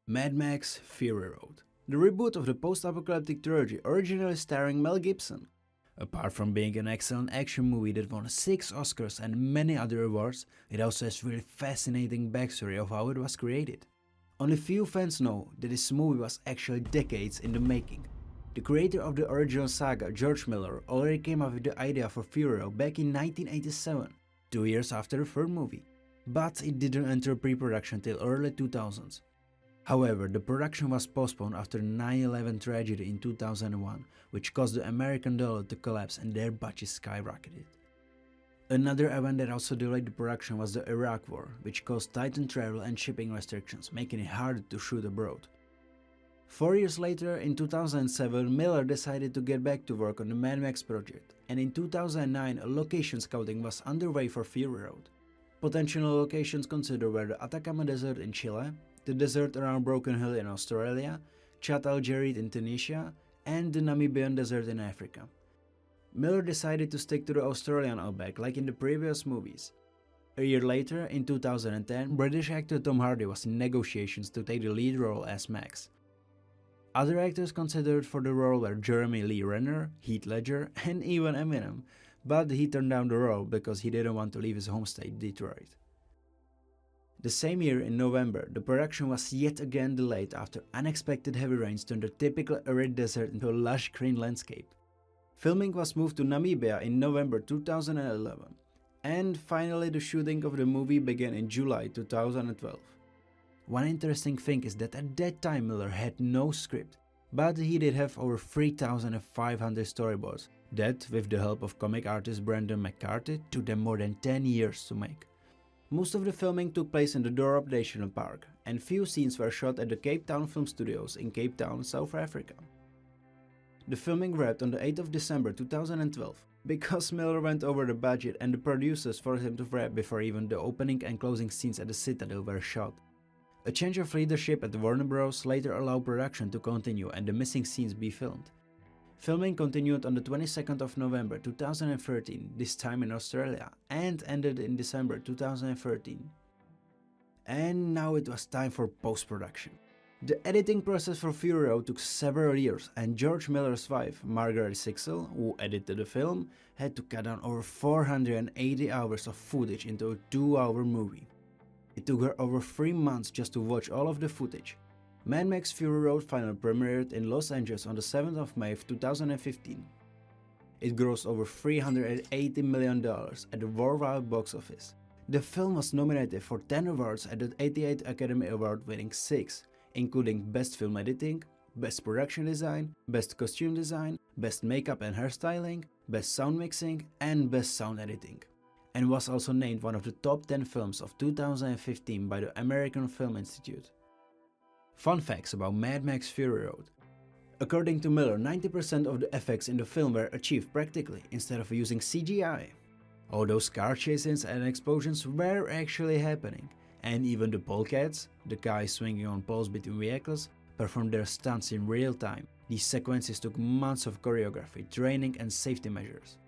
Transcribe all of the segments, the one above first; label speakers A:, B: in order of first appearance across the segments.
A: Mad Max Fury Road, the reboot of the post-apocalyptic trilogy originally starring Mel Gibson. Apart from being an excellent action movie that won 6 Oscars and many other awards, it also has really fascinating backstory of how it was created. Only few fans know that this movie was actually decades in the making. The creator of the original saga, George Miller, already came up with the idea for Fury Road back in 1987, 2 years after the third movie, but it didn't enter pre-production till early 2000s. However, the production was postponed after the 9/11 tragedy in 2001, which caused the American dollar to collapse and their budget skyrocketed. Another event that also delayed the production was the Iraq War, which caused tightened travel and shipping restrictions, making it harder to shoot abroad. 4 years later, in 2007, Miller decided to get back to work on the Mad Max project, and in 2009 a location scouting was underway for Fury Road. Potential locations considered were the Atacama Desert in Chile, the desert around Broken Hill in Australia, Chad Al Jareed in Tunisia, and the Namibian desert in Africa. Miller decided to stick to the Australian outback like in the previous movies. A year later, in 2010, British actor Tom Hardy was in negotiations to take the lead role as Max. Other actors considered for the role were Jeremy Lee Renner, Heath Ledger, and even Eminem, but he turned down the role because he didn't want to leave his home state, Detroit. The same year, in November, the production was yet again delayed after unexpected heavy rains turned the typical arid desert into a lush green landscape. Filming was moved to Namibia in November 2011, and finally the shooting of the movie began in July 2012. One interesting thing is that at that time Miller had no script, but he did have over 3,500 storyboards that, with the help of comic artist Brandon McCarthy, took them more than 10 years to make. Most of the filming took place in the Dorop National Park, and few scenes were shot at the Cape Town Film Studios in Cape Town, South Africa. The filming wrapped on the 8th of December 2012, because Miller went over the budget and the producers forced him to wrap before even the opening and closing scenes at the Citadel were shot. A change of leadership at the Warner Bros. Later allowed production to continue and the missing scenes be filmed. Filming continued on the 22nd of November 2013, this time in Australia, and ended in December 2013. And now it was time for post-production. The editing process for Fury Road took several years, and George Miller's wife, Margaret Sixel, who edited the film, had to cut down over 480 hours of footage into a 2-hour movie. It took her over 3 months just to watch all of the footage. Mad Max Fury Road finally premiered in Los Angeles on the 7th of May 2015. It grossed over $380 million at the worldwide box office. The film was nominated for 10 awards at the 88th Academy Award, winning 6, including Best Film Editing, Best Production Design, Best Costume Design, Best Makeup and Hairstyling, Best Sound Mixing, and Best Sound Editing, and was also named one of the top 10 films of 2015 by the American Film Institute. Fun facts about Mad Max Fury Road. According to Miller, 90% of the effects in the film were achieved practically instead of using CGI. All those car chases and explosions were actually happening, and even the polecats, the guys swinging on poles between vehicles, performed their stunts in real time. These sequences took months of choreography, training and safety measures.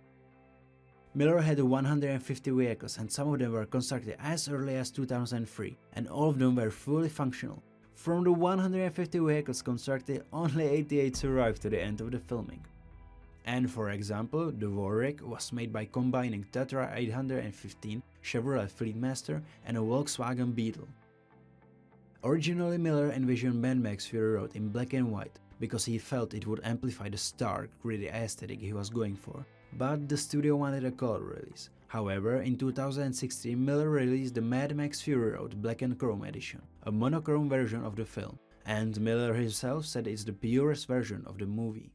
A: Miller had 150 vehicles and some of them were constructed as early as 2003, and all of them were fully functional. From the 150 vehicles constructed, only 88 survived to the end of the filming. And for example, the Warwick was made by combining Tatra 815, Chevrolet Fleetmaster and a Volkswagen Beetle. Originally, Miller envisioned Mad Max Fury Road in black and white because he felt it would amplify the stark, gritty aesthetic he was going for, but the studio wanted a color release. However, in 2016, Miller released the Mad Max Fury Road Black and Chrome edition, a monochrome version of the film, and Miller himself said it's the purest version of the movie.